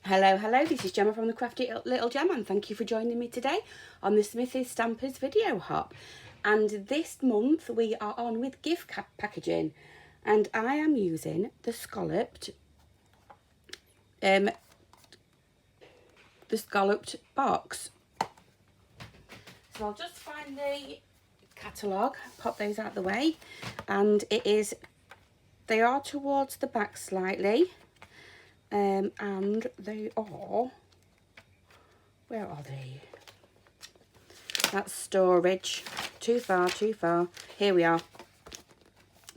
Hello, this is Gemma from the Crafty Little Gem, and thank you for joining me today on the Smithy Stampers video hop. And this month we are on with gift packaging, and I am using the scalloped box. So I'll just find the catalogue, pop those out the way, and they are towards the back slightly. And they are, where are they? That's storage. Too far. Here we are.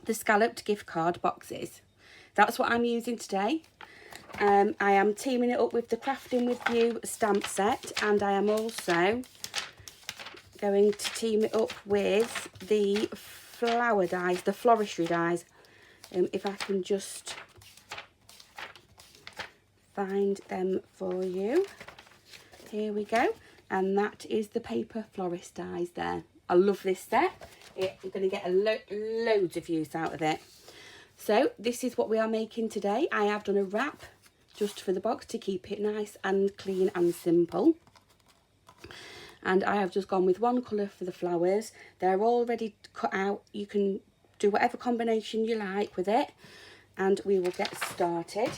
The scalloped gift card boxes. That's what I'm using today. I am teaming it up with the Crafting With You stamp set, and I am also going to team it up with the flower dies, the floristry dies. If I can just find them for you. Here we go, and that is the paper florist dies there. I love this set. I'm going to get loads of use out of it. So this is what we are making today. I have done a wrap just for the box to keep it nice and clean and simple, and I have just gone with one colour for the flowers. They're already cut out. You can do whatever combination you like with it, and we will get started.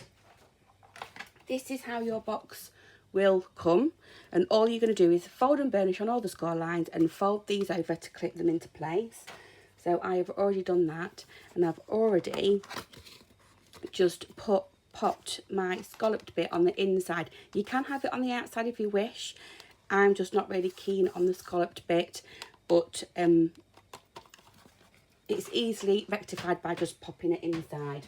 This is how your box will come, and all you're going to do is fold and burnish on all the score lines and fold these over to clip them into place. So I have already done that, and I've already just popped my scalloped bit on the inside. You can have it on the outside if you wish. I'm just not really keen on the scalloped bit, but it's easily rectified by just popping it inside.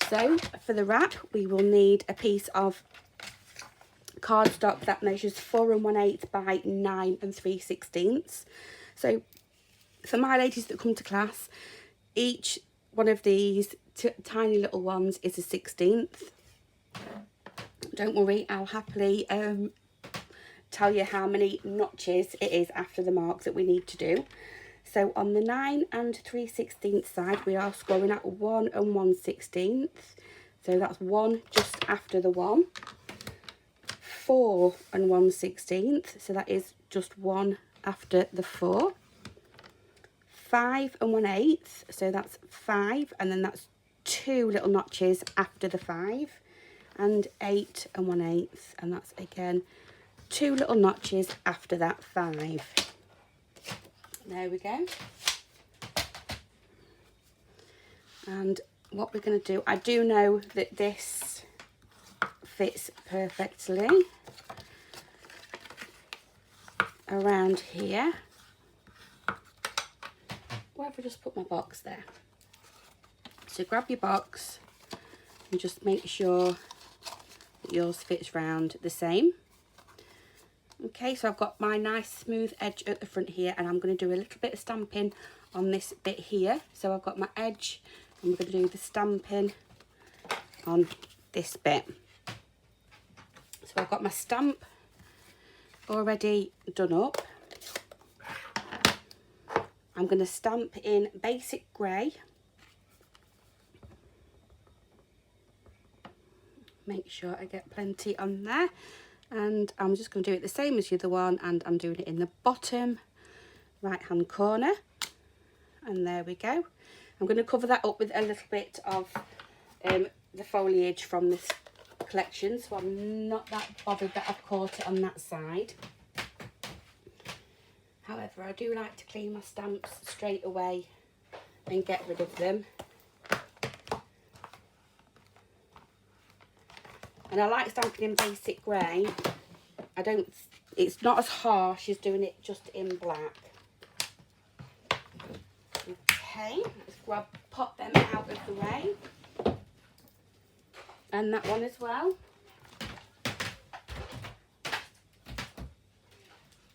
So for the wrap, we will need a piece of cardstock that measures 4 1/8 by 9 3/16. So for my ladies that come to class, each one of these tiny little ones is a 16th. Don't worry, I'll happily tell you how many notches it is after the mark that we need to do. So on the 9 3/16 side, we are scoring at 1 1/16. So that's 1 just after the 1. 4 1/16. So that is just 1 after the 4. 5 1/8. So that's 5, and then that's 2 little notches after the 5. And 8 1/8, and that's again 2 little notches after that 5. There we go. And what we're going to do, I do know that this fits perfectly around here. Why have I just put my box there? So grab your box and just make sure that yours fits round the same. Okay, so I've got my nice smooth edge at the front here, and I'm going to do a little bit of stamping on this bit here. So I've got my edge, and we're going to do the stamping on this bit. So I've got my stamp already done up. I'm going to stamp in basic grey. Make sure I get plenty on there. And I'm just going to do it the same as the other one, and I'm doing it in the bottom right hand corner, and there we go. I'm going to cover that up with a little bit of the foliage from this collection, so I'm not that bothered that I've caught it on that side. However, I do like to clean my stamps straight away and get rid of them. And I like stamping in basic grey. It's not as harsh as doing it just in black. Okay, let's pop them out of the way. And that one as well.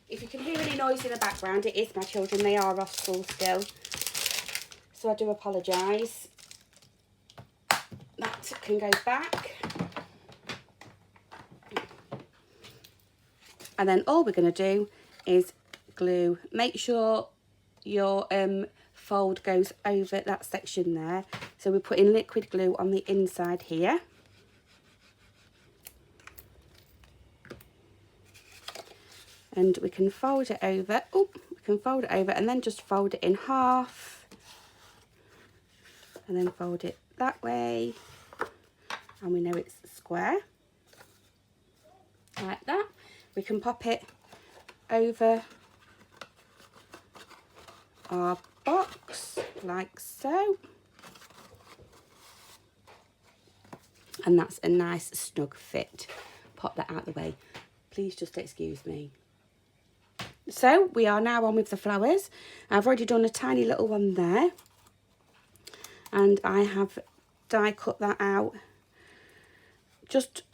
If you can hear any noise in the background, it is my children. They are off school still, so I do apologise. That can go back. And then all we're going to do is glue. Make sure your fold goes over that section there. So we're putting liquid glue on the inside here. and we can fold it over. Oh, we can fold it over and then just fold it in half, and then fold it that way, and we know it's square like that. We can pop it over our box like so, and that's a nice snug fit. Pop that out the way, please just excuse me. So we are now on with the flowers. I've already done a tiny little one there, and I have die cut that out just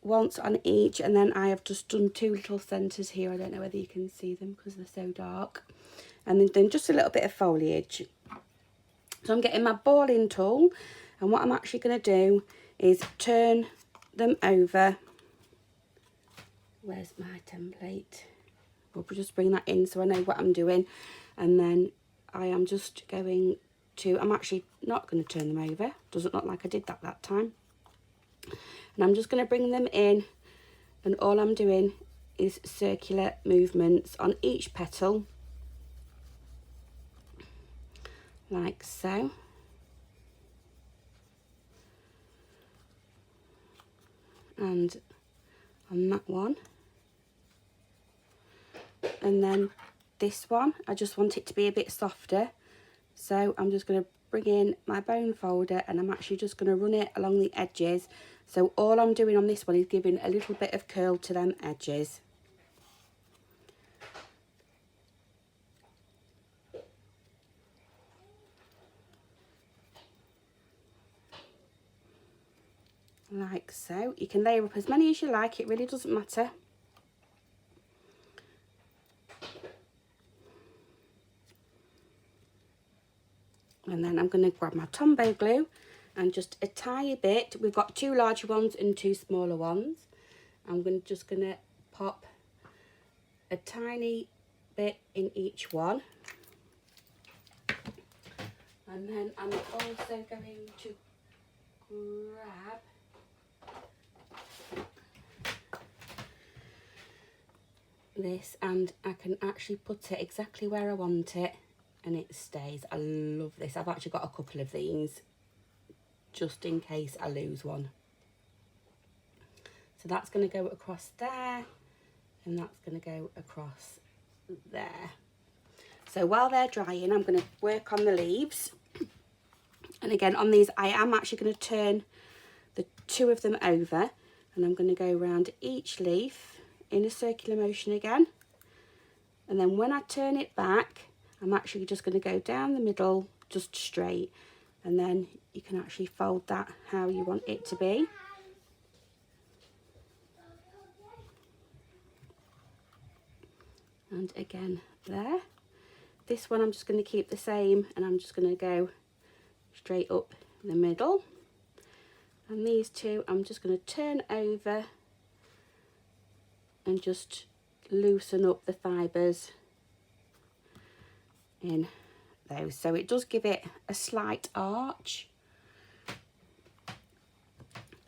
once on each, and then I have just done 2 little centres here. I don't know whether you can see them because they're so dark, and then just a little bit of foliage. So I'm getting my balling tool, and what I'm actually going to do is turn them over. Where's my template? We'll just bring that in so I know what I'm doing, and then I am just going to, I'm actually not going to turn them over. Doesn't look like I did that time. And I'm just going to bring them in, and all I'm doing is circular movements on each petal like so. And on that one, and then this one I just want it to be a bit softer, so I'm just going to bring in my bone folder, and I'm actually just going to run it along the edges. So all I'm doing on this one is giving a little bit of curl to them edges. Like so. You can layer up as many as you like, it really doesn't matter. And then I'm going to grab my Tombow glue and just a tiny bit. We've got 2 larger ones and 2 smaller ones. I'm just going to pop a tiny bit in each one. And then I'm also going to grab this, and I can actually put it exactly where I want it, and it stays. I love this. I've actually got a couple of these just in case I lose one. So that's going to go across there, and that's going to go across there. So while they're drying, I'm going to work on the leaves. And again, on these, I am actually going to turn the 2 of them over, and I'm going to go around each leaf in a circular motion again. And then when I turn it back, I'm actually just going to go down the middle, just straight, and then you can actually fold that how you want it to be. And again there. This one I'm just going to keep the same, and I'm just going to go straight up the middle. And these 2 I'm just going to turn over and just loosen up the fibres in those, so it does give it a slight arch.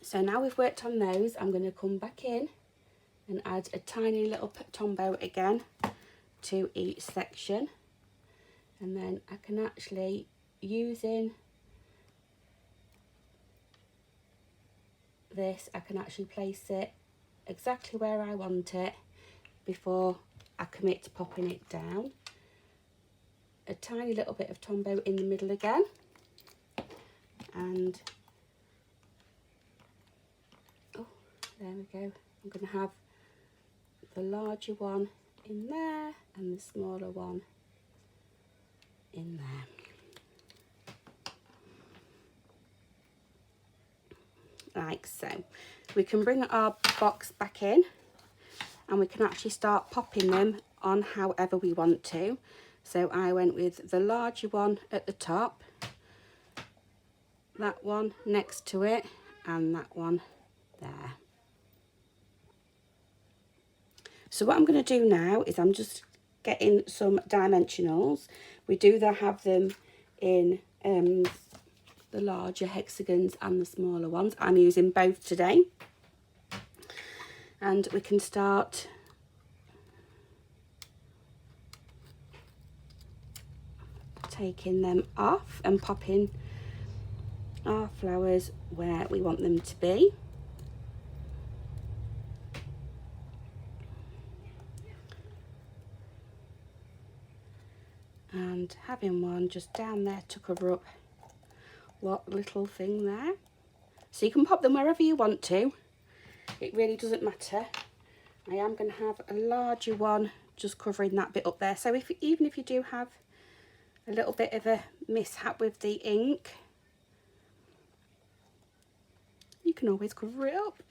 So now we've worked on those, I'm going to come back in and add a tiny little Tombow again to each section, and then I can actually, using this, I can actually place it exactly where I want it before I commit to popping it down. A tiny little bit of Tombow in the middle again, and oh, there we go. I'm going to have the larger one in there and the smaller one in there, like so. We can bring our box back in, and we can actually start popping them on however we want to. So I went with the larger one at the top, that one next to it, and that one there. So what I'm going to do now is I'm just getting some dimensionals. We do have them in the larger hexagons and the smaller ones. I'm using both today. And we can start taking them off and popping our flowers where we want them to be. And having one just down there to cover up what little thing there. So you can pop them wherever you want to. It really doesn't matter. I am going to have a larger one just covering that bit up there. So even if you do have a little bit of a mishap with the ink, you can always cover it up.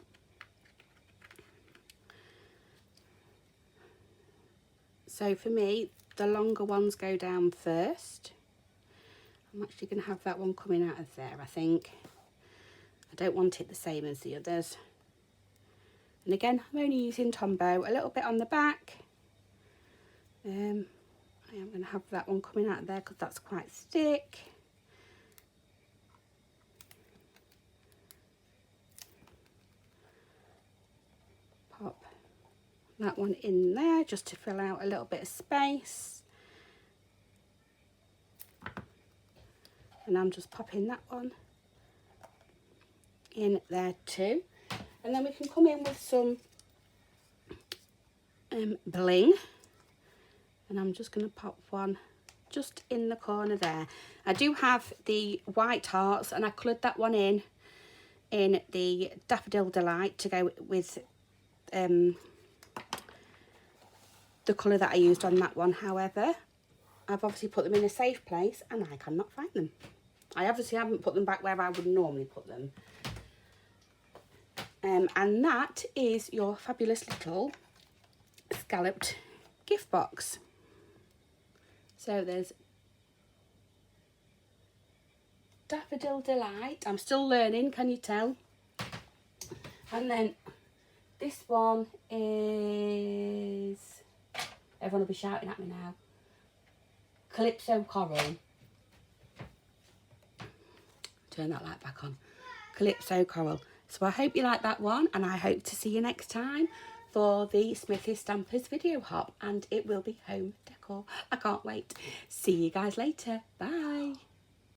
So for me, the longer ones go down first. I'm actually going to have that one coming out of there, I think. I don't want it the same as the others. And again, I'm only using Tombow, a little bit on the back. I am going to have that one coming out of there because that's quite thick. Pop that one in there just to fill out a little bit of space. And I'm just popping that one in there too. And then we can come in with some bling. And I'm just going to pop one just in the corner there. I do have the white hearts and I coloured that one in the Daffodil Delight to go with the colour that I used on that one. However, I've obviously put them in a safe place and I cannot find them. I obviously haven't put them back where I would normally put them. And that is your fabulous little scalloped gift box. So there's Daffodil Delight. I'm still learning, can you tell? And then this one is, everyone will be shouting at me now, Calypso Coral. Turn that light back on. Calypso Coral. So I hope you like that one, and I hope to see you next time for the Smithy Stampers video hop, and it will be home decor. I can't wait. See you guys later. Bye.